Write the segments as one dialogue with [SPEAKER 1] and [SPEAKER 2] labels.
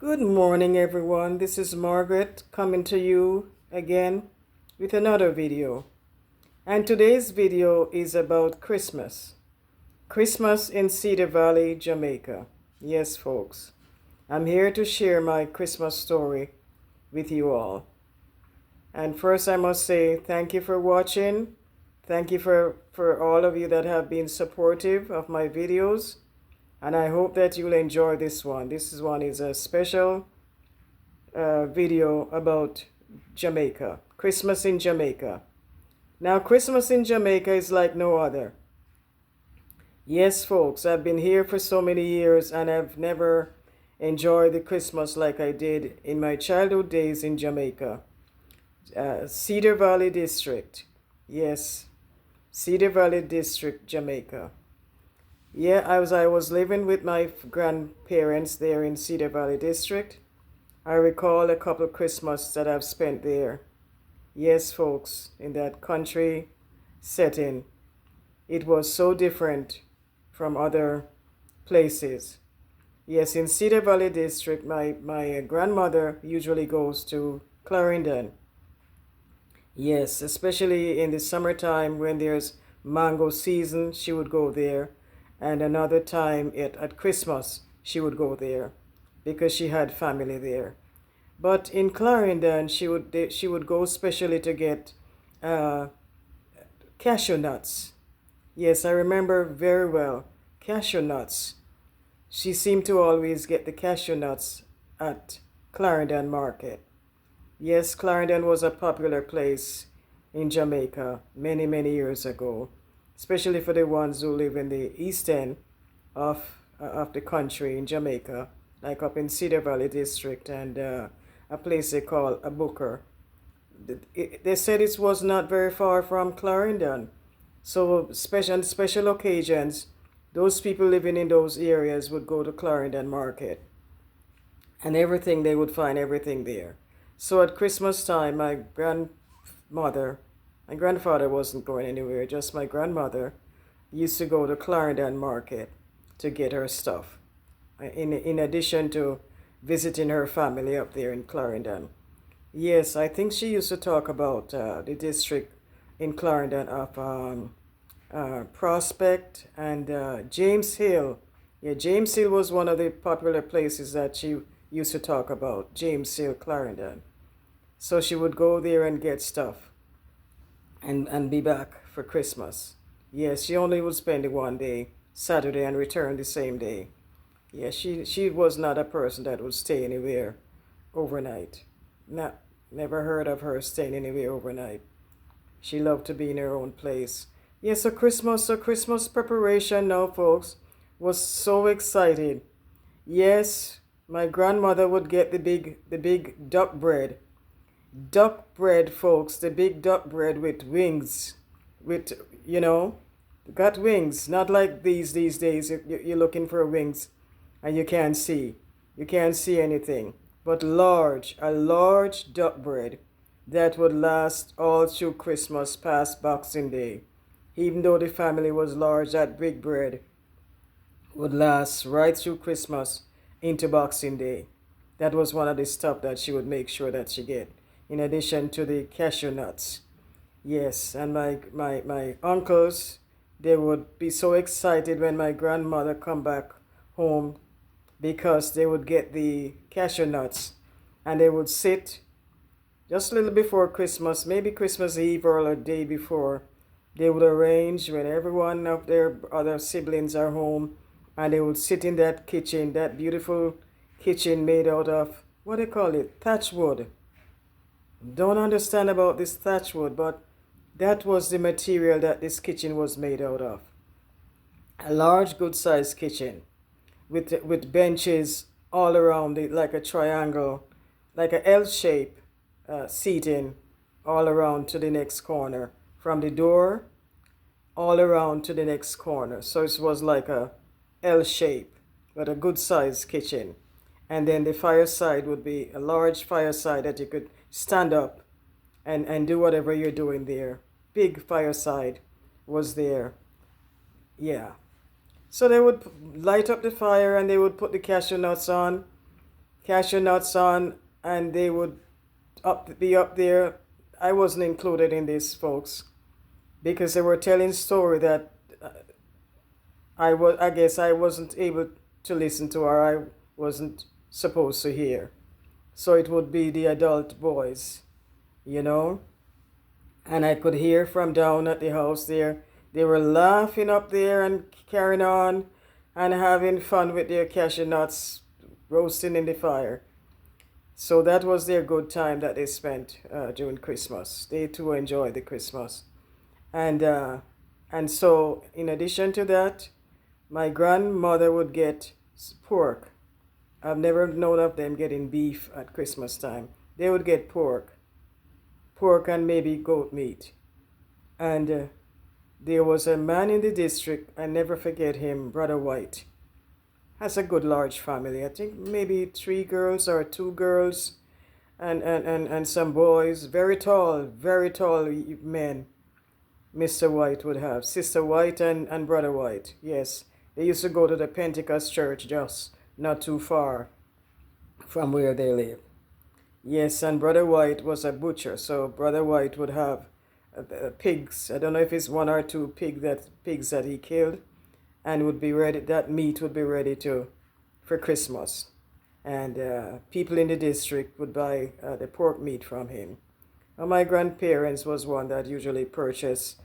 [SPEAKER 1] Good morning, everyone. This is Margaret coming to you again with another video. And today's video is about Christmas. Christmas in Cedar Valley, Jamaica. Yes, folks. I'm here to share my Christmas story with you all. And first, I must say thank you for watching. Thank you for all of you that have been supportive of my videos. And I hope that you'll enjoy this one. This is a special video about Jamaica. Christmas in Jamaica. Now, Christmas in Jamaica is like no other. Yes, folks, I've been here for so many years and I've never enjoyed the Christmas like I did in my childhood days in Jamaica. Cedar Valley District. Yes, Cedar Valley District, Jamaica. Yeah, I was living with my grandparents there in Cedar Valley District. I recall a couple of Christmas that I've spent there. Yes, folks, in that country setting. It was so different from other places. Yes, in Cedar Valley District, my grandmother usually goes to Clarendon. Yes, especially in the summertime when there's mango season, she would go there. And another time at Christmas, she would go there because she had family there. But in Clarendon, she would go specially to get uh, cashew nuts. Yes, I remember very well. Cashew nuts. She seemed to always get the cashew nuts at Clarendon Market. Yes, Clarendon was a popular place in Jamaica many, many years ago, especially for the ones who live in the east end of the country in Jamaica, like up in Cedar Valley District and a place they call a Booker. They said it was not very far from Clarendon. So special occasions, those people living in those areas would go to Clarendon Market and everything, they would find everything there. So at Christmas time, my grandfather wasn't going anywhere, just my grandmother used to go to Clarendon Market to get her stuff, in addition to visiting her family up there in Clarendon. Yes, I think she used to talk about the district in Clarendon of Prospect and James Hill. Yeah, James Hill was one of the popular places that she used to talk about, James Hill, Clarendon. So she would go there and get stuff and be back for Christmas. Yes, she only would spend it one day, Saturday, and return the same day. Yeah, she was not a person that would stay anywhere overnight. Never heard of her staying anywhere overnight. She loved to be in her own place. Yes, so Christmas preparation now, folks, was so excited. Yes, my grandmother would get the big duck bread. Duck bread, folks, the big duck bread with wings, with, got wings, not like these days. You're looking for wings and you can't see anything, but a large duck bread that would last all through Christmas past Boxing Day. Even though the family was large, that big bread would last right through Christmas into Boxing Day. That was one of the stuff that she would make sure that she get, in addition to the cashew nuts. Yes, and my uncles, they would be so excited when my grandmother come back home because they would get the cashew nuts and they would sit just a little before Christmas, maybe Christmas Eve or a day before. They would arrange when everyone of their other siblings are home and they would sit in that kitchen, that beautiful kitchen made out of, what do you call it, thatch wood. Don't understand about this thatch wood, but that was the material that this kitchen was made out of. A large, good-sized kitchen with benches all around it, like a triangle, like a L shape seating all around to the next corner, from the door all around to the next corner. So it was like a L shape, but a good-sized kitchen. And then the fireside would be a large fireside that you could stand up and do whatever you're doing there. Big fireside was there. Yeah. So they would light up the fire and they would put the cashew nuts on cashew nuts on, and they would be up there. I wasn't included in this, folks, because they were telling story that I guess I wasn't able to listen to, or I wasn't supposed to hear. So it would be the adult boys, you know. And I could hear from down at the house there, they were laughing up there and carrying on and having fun with their cashew nuts roasting in the fire. So that was their good time that they spent during Christmas. They too enjoyed the Christmas. And, uh, and so, in addition to that, my grandmother would get pork. I've never known of them getting beef at Christmas time. They would get pork and maybe goat meat. And there was a man in the district, I never forget him, Brother White. Has a good large family. I think maybe 3 girls or 2 girls and some boys. Very tall men. Mr. White would have. Sister White and Brother White. Yes. They used to go to the Pentecost church just not too far from where they live. Yes, and Brother White was a butcher, so Brother White would have pigs. I don't know if it's 1 or 2 pigs that he killed, and would be ready. That meat would be ready for Christmas, and people in the district would buy the pork meat from him. And my grandparents was one that usually purchased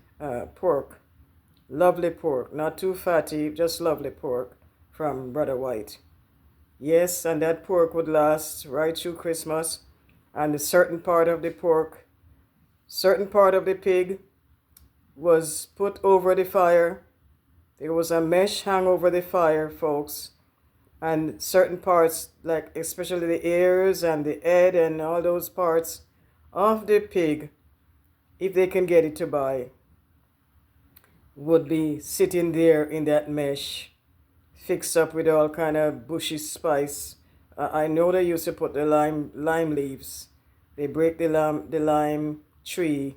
[SPEAKER 1] pork, lovely pork, not too fatty, just lovely pork from Brother White. Yes, and that pork would last right through Christmas. And a certain part of the pig was put over the fire. There was a mesh hung over the fire, folks. And certain parts, like especially the ears and the head and all those parts of the pig, if they can get it to buy, would be sitting there in that mesh, fixed up with all kind of bushy spice. I know they used to put the lime leaves. They break the lime tree,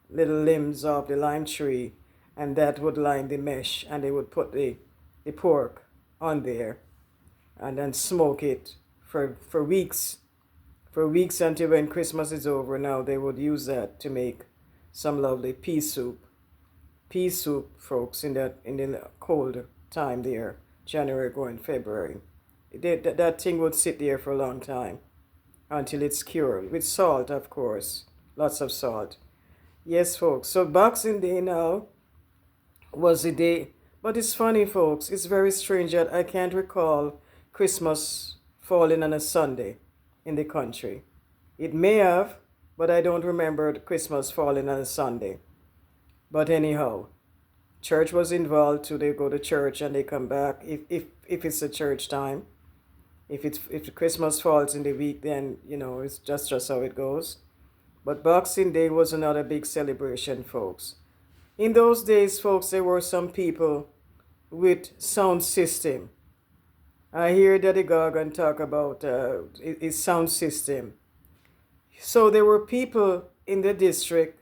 [SPEAKER 1] little limbs of the lime tree, and that would line the mesh, and they would put the pork on there and then smoke it for weeks. For weeks until when Christmas is over. Now they would use that to make some lovely pea soup. Pea soup, folks, in the cold time there, January going February. That thing would sit there for a long time until it's cured, with salt, of course, lots of salt. Yes, folks, so Boxing Day now was the day, but it's funny, folks, it's very strange that I can't recall Christmas falling on a Sunday in the country. It may have, but I don't remember Christmas falling on a Sunday. But anyhow, church was involved too. They go to church and they come back if it's a church time. If Christmas falls in the week, then it's just how it goes. But Boxing Day was another big celebration, folks. In those days, folks, there were some people with sound system. I hear Daddy Gargan talk about his sound system. So there were people in the district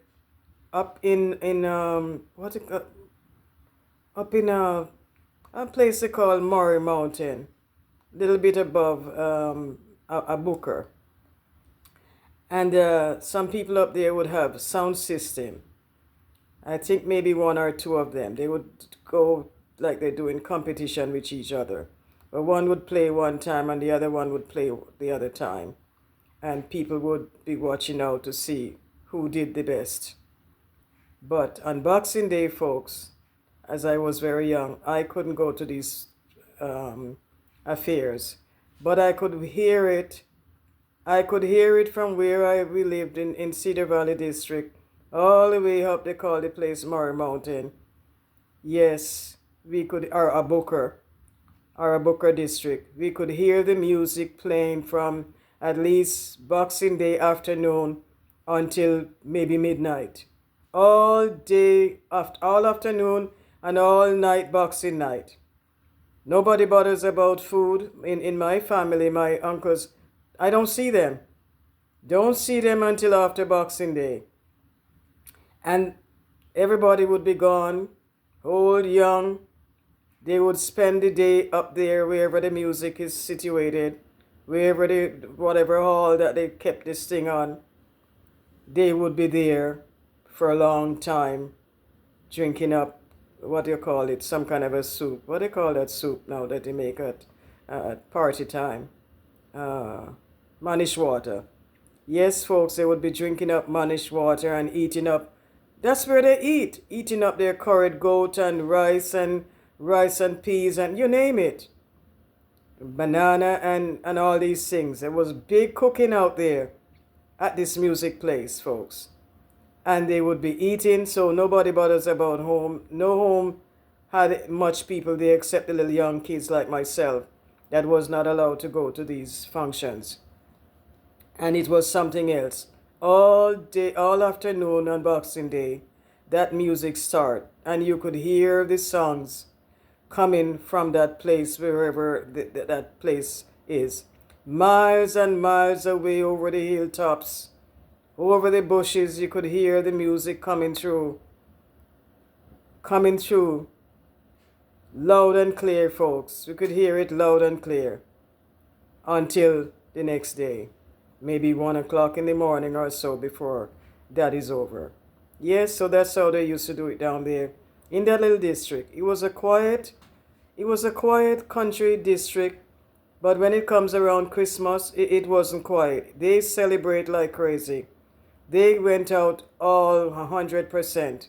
[SPEAKER 1] up in a place they call Murray Mountain, a little bit above a Booker. And some people up there would have sound system. I think maybe 1 or 2 of them. They would go like they do in competition with each other. But one would play one time and the other one would play the other time. And people would be watching out to see who did the best. But on Boxing Day, folks, as I was very young, I couldn't go to these affairs. But I could hear it. I could hear it from where we lived in Cedar Valley District, all the way up, they call the place Murray Mountain. Yes, we could, or a Booker district. We could hear the music playing from at least Boxing Day afternoon until maybe midnight. All day, all afternoon and all night Boxing night. Nobody bothers about food. In my family, my uncles, I don't see them. Don't see them until after Boxing Day. And everybody would be gone, old, young. They would spend the day up there wherever the music is situated, wherever they, whatever hall that they kept this thing on, they would be there for a long time drinking up, what do you call it, some kind of a soup. What do they call that soup now that they make at party time? Uh, Manish water. Yes, folks, they would be drinking up Manish water and eating up. That's where they eat, eating up their curried goat and rice and peas and you name it, banana and all these things. There was big cooking out there at this music place, folks. And they would be eating, so nobody bothers about home. No home had much people there except the little young kids like myself that was not allowed to go to these functions. And it was something else. All day, all afternoon on Boxing Day, that music started, and you could hear the songs coming from that place, wherever that place is. Miles and miles away over the hilltops, over the bushes, you could hear the music coming through, loud and clear, folks. You could hear it loud and clear until the next day, maybe 1 o'clock in the morning or so before that is over. Yes, so that's how they used to do it down there in that little district. It was a quiet country district, but when it comes around Christmas, it wasn't quiet. They celebrate like crazy. They went out all 100%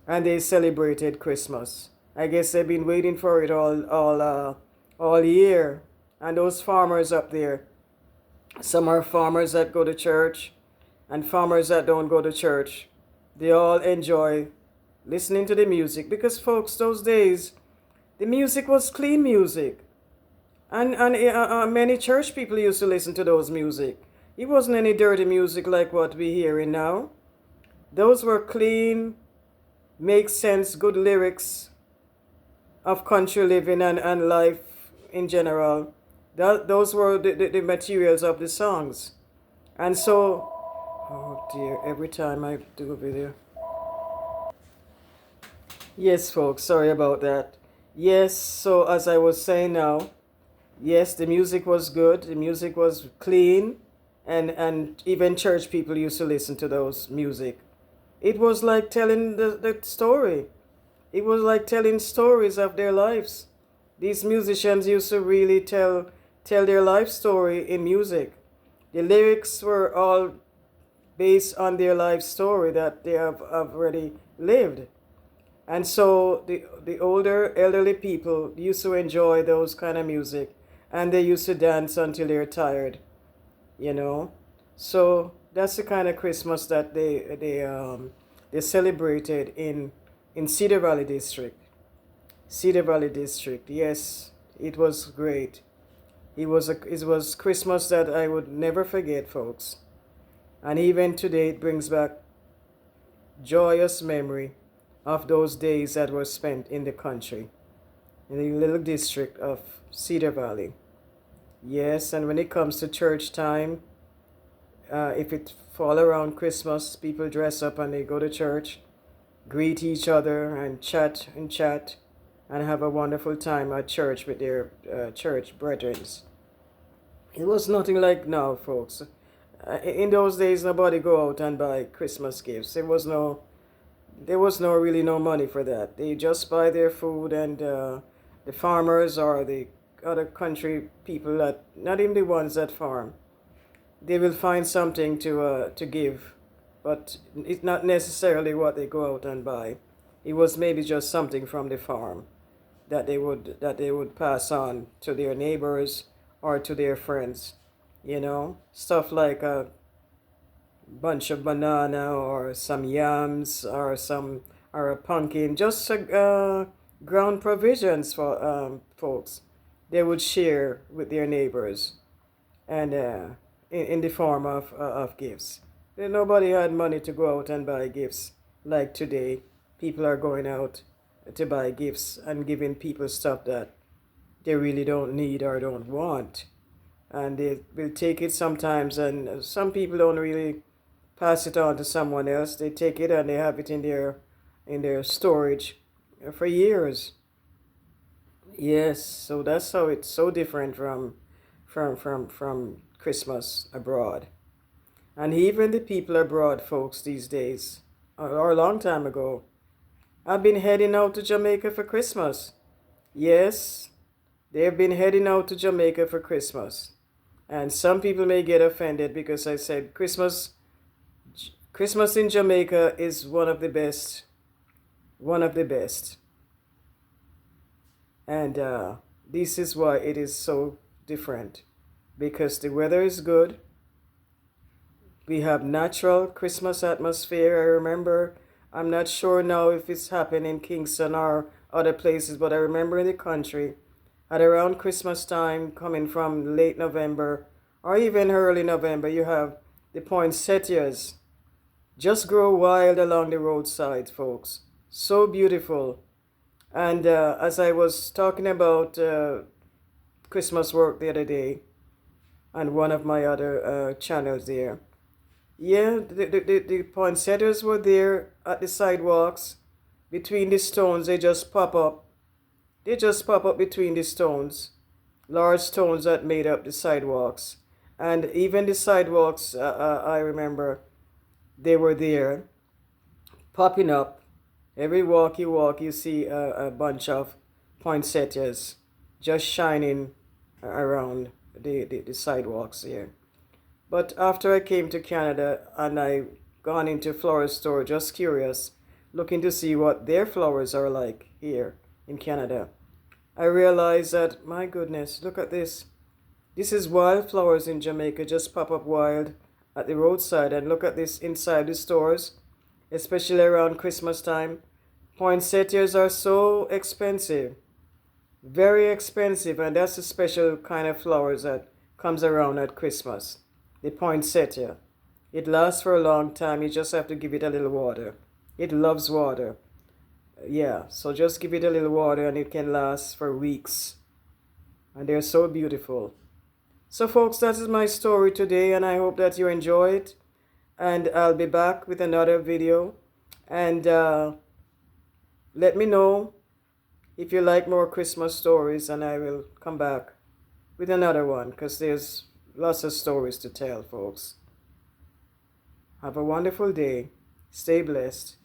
[SPEAKER 1] and they celebrated Christmas. I guess they've been waiting for it all year. And those farmers up there, some are farmers that go to church and farmers that don't go to church. They all enjoy listening to the music because, folks, those days, the music was clean music. And many church people used to listen to those music. It wasn't any dirty music like what we're hearing now. Those were clean, make sense, good lyrics of country living and life in general. Those were the materials of the songs. And so, oh dear, every time I do a video. Yes, folks, sorry about that. Yes, so as I was saying now, yes, the music was good, the music was clean, and even church people used to listen to those music. It was like telling the story. It was like telling stories of their lives. These musicians used to really tell their life story in music. The lyrics were all based on their life story that they have already lived. And so the older elderly people used to enjoy those kind of music, and they used to dance until they're tired, you know. So that's the kind of Christmas that they celebrated in Cedar Valley District. Cedar Valley District, yes, it was great. It was Christmas that I would never forget, folks. And even today, it brings back joyous memory of those days that were spent in the country, in the little district of Cedar Valley. Yes, and when it comes to church time, if it fall around Christmas, people dress up and they go to church, greet each other and chat and have a wonderful time at church with their church brethren. It was nothing like now, folks. In those days, nobody go out and buy Christmas gifts. There was really no money for that. They just buy their food, and the farmers or the other country people that, not even the ones that farm, they will find something to give, but it's not necessarily what they go out and buy. It was maybe just something from the farm that they would pass on to their neighbors or to their friends, stuff like a bunch of banana or some yams or a pumpkin, just ground provisions for folks. They would share with their neighbors, and in the form of gifts. Nobody had money to go out and buy gifts like today. People are going out to buy gifts and giving people stuff that they really don't need or don't want, and they will take it sometimes, and some people don't really pass it on to someone else. They take it and they have it in their storage for years. Yes, so that's how it's so different from Christmas abroad. And even the people abroad, folks, these days, or a long time ago, have been heading out to Jamaica for Christmas. Yes, they've been heading out to Jamaica for Christmas. And some people may get offended because I said Christmas in Jamaica is one of the best. One of the best. And this is why it is so different. Because the weather is good. We have natural Christmas atmosphere. I remember, I'm not sure now if it's happened in Kingston or other places, but I remember in the country at around Christmas time, coming from late November or even early November, you have the poinsettias just grow wild along the roadside, folks. So beautiful. And as I was talking about Christmas work the other day on one of my other channels there, yeah, the poinsettias were there at the sidewalks between the stones. They just pop up. They just pop up between the stones, large stones that made up the sidewalks. And even the sidewalks, I remember, they were there, popping up. Every walk, you see a bunch of poinsettias just shining around the sidewalks here. But after I came to Canada and I gone into a florist store, just curious, looking to see what their flowers are like here in Canada, I realized that, my goodness, look at this. This is wildflowers in Jamaica, just pop up wild at the roadside. And look at this inside the stores, especially around Christmas time. Poinsettias are so expensive, very expensive, and that's a special kind of flowers that comes around at Christmas. The poinsettia. It lasts for a long time. You just have to give it a little water. It loves water. Yeah, so just give it a little water and it can last for weeks. And they're so beautiful. So folks, that is my story today, and I hope that you enjoy it. And I'll be back with another video. And let me know if you like more Christmas stories, and I will come back with another one, because there's lots of stories to tell, folks. Have a wonderful day. Stay blessed.